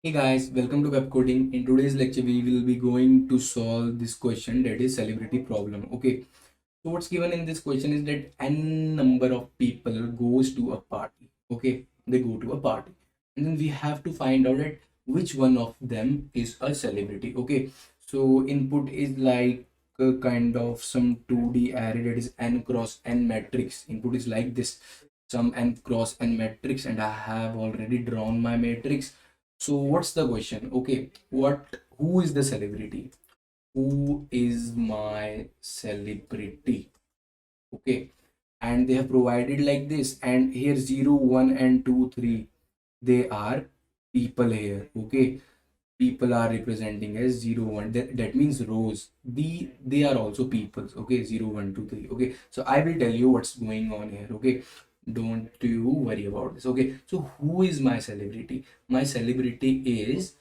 Hey guys, welcome to Web Coding. In today's lecture, we will be going to solve this question, that is celebrity problem. Okay, so what's given in this question is that n number of people goes to a party. Okay, they go to a party, and then we have to find out that which one of them is a celebrity. Okay, so input is like a kind of some 2D array, that is n cross n matrix. Input is like this, some n cross n matrix, and I have already drawn my matrix. So what's the question? Okay, who is the celebrity? Who is my celebrity? Okay, and they have provided like this, and here 0, 1 and 2, 3, they are people here. Okay, people are representing as 0, 1. That means rows. They are also peoples. Okay, 0, 1, 2, 3. Okay, so I will tell you what's going on here. Okay, don't you worry about this. Okay, so who is my celebrity? My celebrity is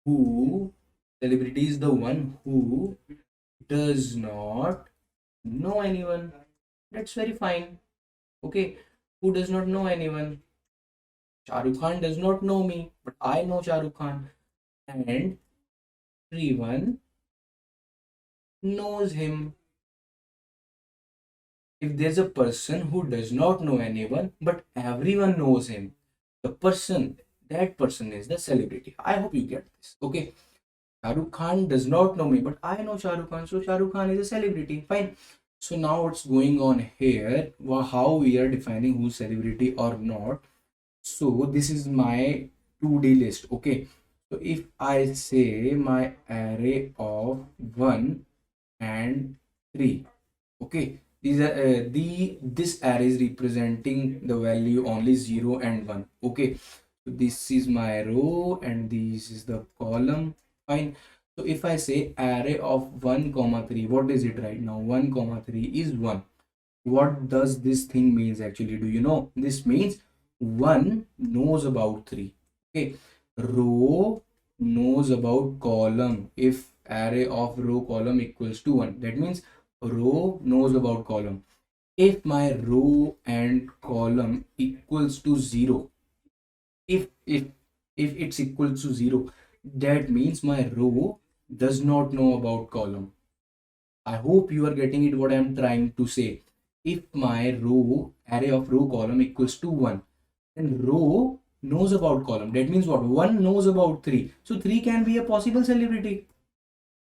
who celebrity is the one who does not know anyone. That's very fine. Okay, who does not know anyone? Shah Rukh Khan does not know me, but I know Shah Rukh Khan, and everyone knows him. If there's a person who does not know anyone, but everyone knows him, the person, that person is the celebrity. I hope you get this. Okay, Shah Rukh Khan does not know me, but I know Shah Rukh Khan, so Shah Rukh Khan is a celebrity. Fine. So now what's going on here? How we are defining who's celebrity or not? So this is my 2D list. Okay. So if I say my array of 1 and 3, okay, these are this array is representing the value only 0 and 1. Okay, so this is my row and this is the column. Fine. So if I say array of 1 comma 3, what is it right now? 1 comma 3 is 1. What does this thing means actually? Do you know? This means 1 knows about 3. Okay, row knows about column. If array of row column equals to 1, that means row knows about column. If my row and column equals to 0, if it's equal to 0, that means my row does not know about column. I hope you are getting it what I am trying to say. If my row array of row column equals to 1, then row knows about column. That means what? 1 knows about 3. So 3 can be a possible celebrity.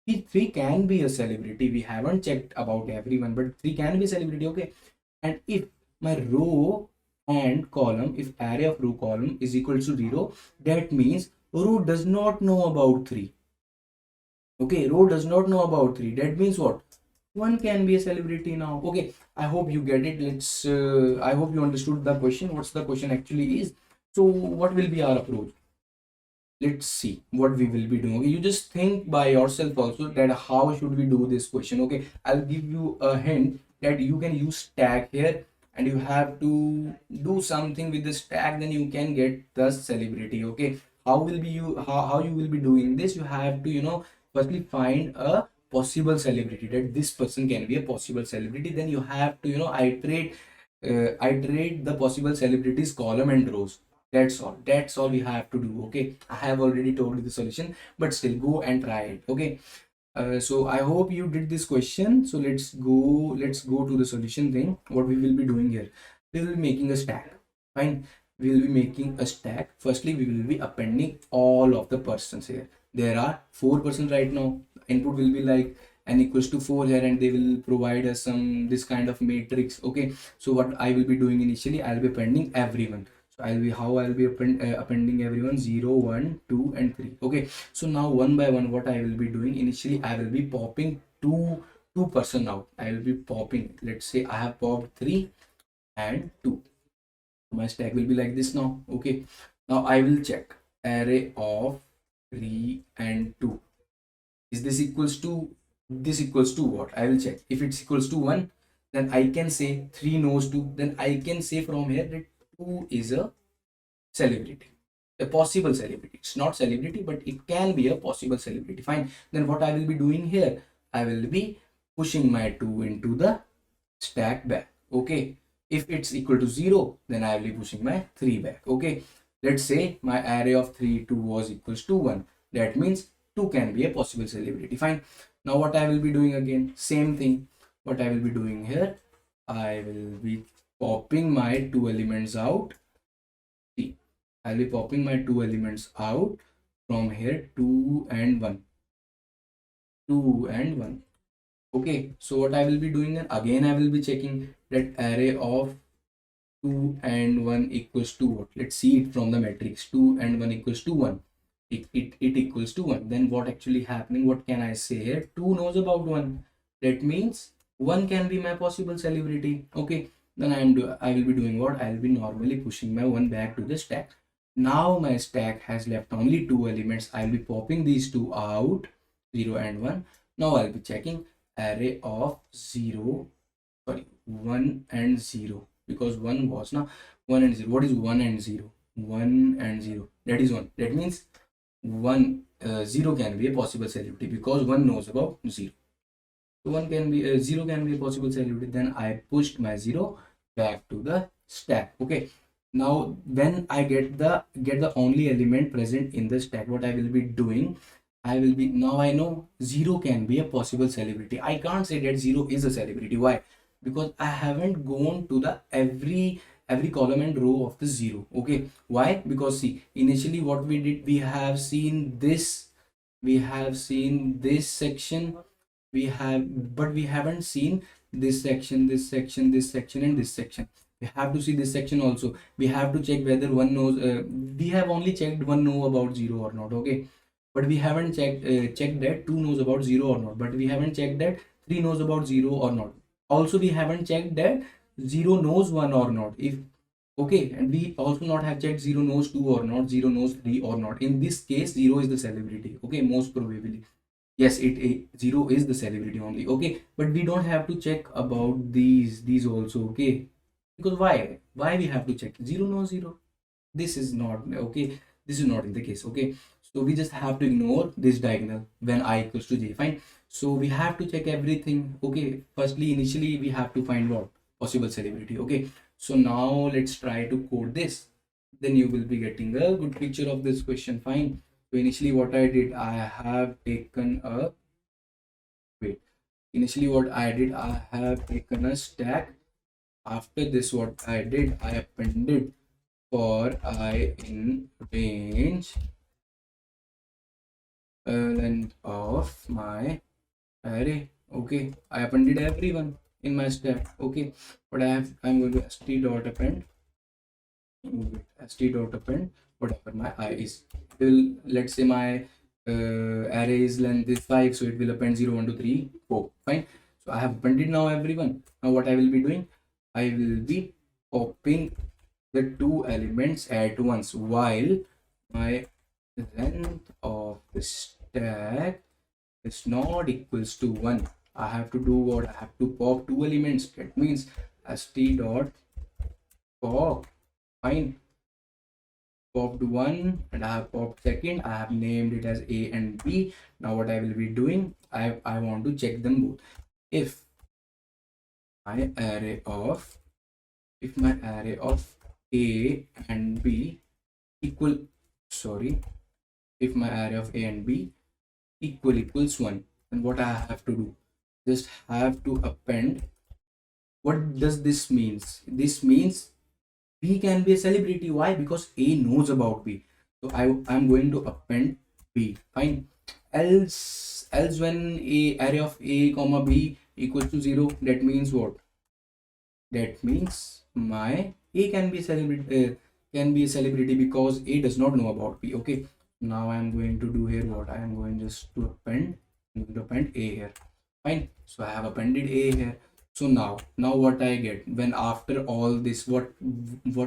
If 3 can be a celebrity. We haven't checked about everyone, but 3 can be a celebrity. Okay. And if my row and column, if array of row column is equal to 0, that means row does not know about 3. Okay, row does not know about 3. That means what? 1 can be a celebrity now. Okay, I hope you get it. I hope you understood the question. What's the question actually is. So what will be our approach? Let's see what we will be doing. Okay, you just think by yourself also that how should we do this question. Okay, I'll give you a hint that you can use stack here, and you have to do something with the stack, then you can get the celebrity. Okay, how you will be doing this? You have to, firstly find a possible celebrity, that this person can be a possible celebrity. Then you have to, iterate the possible celebrities column and rows. That's all we have to do. Okay, I have already told you the solution, but still go and try it. Okay, so I hope you did this question. So let's go to the solution thing. What we will be doing here, we will be making a stack. Fine, we will be making a stack. Firstly, we will be appending all of the persons here. There are 4 persons right now. Input will be like n equals to 4 here, and they will provide us some this kind of matrix. Okay, so what I will be doing initially, I'll be appending everyone. So I'll be appending everyone 0, 1, 2 and 3. Okay, so now one by one what I will be doing, initially I will be popping two person out. I will be popping, let's say I have popped 3 and 2. My stack will be like this now. Okay, now I will check array of 3 and 2. Is this equals to what? I will check. If it's equals to 1, then I can say 3 knows 2. Then I can say from here that 2 is a celebrity, a possible celebrity. It's not celebrity, but it can be a possible celebrity. Fine. Then what I will be doing here, I will be pushing my 2 into the stack back. Okay, if it's equal to 0, then I will be pushing my 3 back. Okay, Let's say my array of 3 2 was equals to 1. That means 2 can be a possible celebrity. Fine. Now what I will be doing again, same thing. What I will be doing here, I will be popping my two elements out. See, I'll be popping my two elements out from here, 2 and 1. 2 and 1. Okay, so what I will be doing then, again I will be checking that array of 2 and 1 equals to what? Let's see it from the matrix. 2 and 1 equals to 1. It equals to 1. Then what actually happening? What can I say here? 2 knows about 1. That means 1 can be my possible celebrity. Okay, then I will be doing what? I will be normally pushing my 1 back to the stack. Now my stack has left only 2 elements. I will be popping these two out, 0 and 1. Now I'll be checking array of 1 and 0, because 1 was now 1 and 0. What is 1 and 0? 1 and 0, that is 1. That means 0 can be a possible celebrity because 1 knows about 0. So 0 can be a possible celebrity. Then I pushed my 0 back to the stack. Okay, now when I get the only element present in the stack, what I will be doing, now I know 0 can be a possible celebrity. I can't say that 0 is a celebrity. Why? Because I haven't gone to the every column and row of the 0. Okay, why? Because see, initially what we did, we have seen this section, but we haven't seen this section, this section, this section, and this section. We have to see this section also. We have to check whether one knows, we have only checked one know about 0 or not. Okay, but we haven't checked that 2 knows about 0 or not, but we haven't checked that 3 knows about 0 or not. Also we haven't checked that 0 knows 1 or not. If okay, and we also not have checked 0 knows 2 or not, 0 knows 3 or not. In this case 0 is the celebrity. Okay, most probably yes, 0 is the celebrity only. Okay, but we don't have to check about these also. Okay, because why we have to check 0 knows 0? This is not okay, this is not in the case. Okay, so we just have to ignore this diagonal when I equals to j. Fine, so we have to check everything. Okay, firstly initially we have to find what? Possible celebrity. Okay, so now let's try to code this, then you will be getting a good picture of this question. Fine, so initially what I did, I have taken a initially what I did, I have taken a stack. After this what I did, I appended for I in range length of my array. Okay, I appended everyone in my stack. Okay, but I'm going to st.append whatever my I is. Will, let's say my array is length is 5, so it will append 0 1 2 3 4. Fine, so I have appended now everyone. Now what I will be doing, I will be popping the two elements at once while my length of the stack is not equals to 1. I have to do what? I have to pop two elements. That means st dot pop. Fine, popped 1 and I have popped second. I have named it as A and B. Now what I will be doing, I want to check them both. If my array of A and B equal, if my array of A and B equals 1, then what I have to do, just have to append. What does this means? This means B can be a celebrity. Why? Because A knows about B. So I'm going to append B. Fine. Else when a array of A comma B equals to 0, that means what? That means my A can be a celebrity because A does not know about B. Okay, now I'm going to do here what? I am going just to append A here. Fine, so I have appended A here. So now what I get, when after all this, what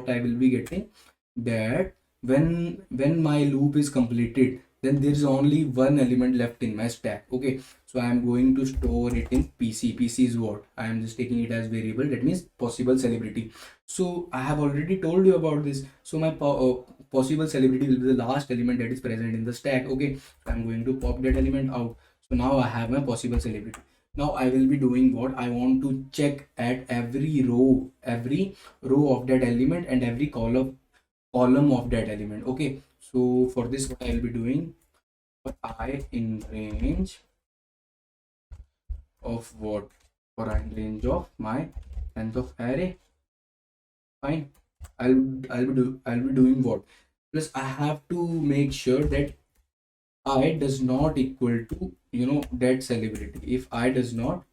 I will be getting, that when my loop is completed, then there is only one element left in my stack. Okay, so I am going to store it in PC. PC is what? I am just taking it as variable, that means possible celebrity. So I have already told you about this. So my possible celebrity will be the last element that is present in the stack. Okay, so I'm going to pop that element out. So now I have my possible celebrity. Now I will be doing what? I want to check at every row of that element and every column column of that element. Okay, so for this what I will be doing, for I in range of what, for I in range of my length of array. Fine, I'll be doing what, plus I have to make sure that I does not equal to, you know, that celebrity. If I does not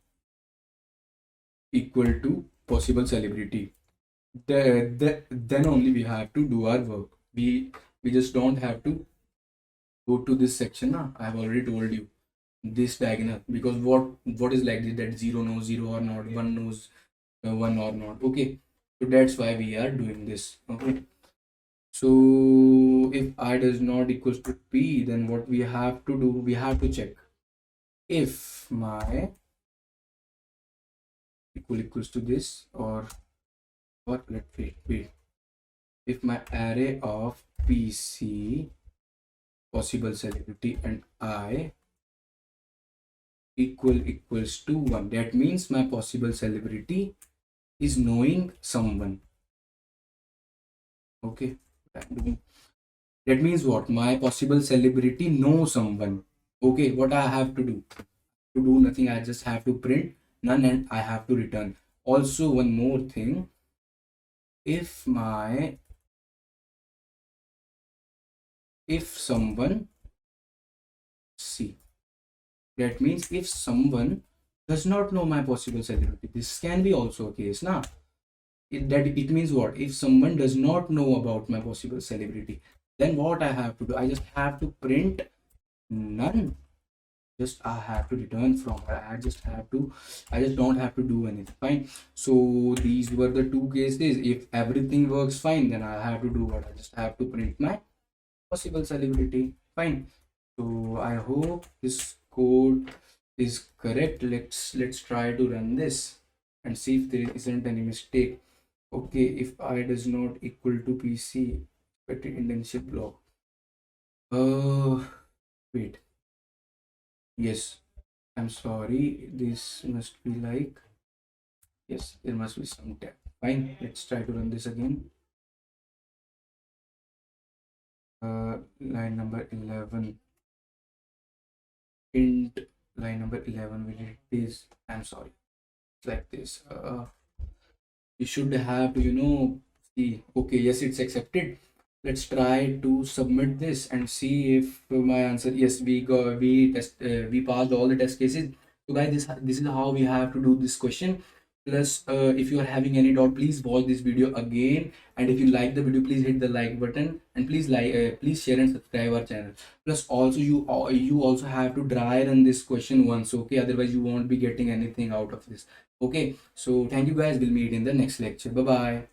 equal to possible celebrity, then only we have to do our work. We just don't have to go to this section. I have already told you this diagonal, because what is like this, that 0 knows 0 or not, 1 knows 1 or not. Okay, so that's why we are doing this. Okay, so if I does not equals to p, then what we have to do, we have to check if my equals to this, or let's wait, if my array of pc possible celebrity and I equals to 1, that means my possible celebrity is knowing someone. Okay, that means what, my possible celebrity know someone. Okay, what I have to do, nothing, I just have to print none and I have to return. Also one more thing, if someone, see, that means if someone does not know my possible celebrity, this can be also a case now. It means what, if someone does not know about my possible celebrity, then what I have to do, I just have to print none, just I have to return from her. I just don't have to do anything. Fine, so these were the two cases. If everything works fine, then I have to do what, I just have to print my possible celebrity. Fine, so I hope this code is correct. Let's try to run this and see if there isn't any mistake. Okay, if I does not equal to pc expected internship block, wait, yes, I'm sorry, this must be like, yes, there must be some tab. Fine, let's try to run this again. Line number 11, int line number 11, we did this, I'm sorry, it's like this. You should have to, you know, see. Okay, yes, it's accepted. Let's try to submit this and see if my answer, yes, we passed all the test cases. So guys, this is how we have to do this question. Plus if you are having any doubt, please watch this video again, and if you like the video, please hit the like button, and please share and subscribe our channel. Plus also you also have to dry run this question once. Okay, otherwise you won't be getting anything out of this. Okay, so thank you guys, we'll meet in the next lecture. Bye bye.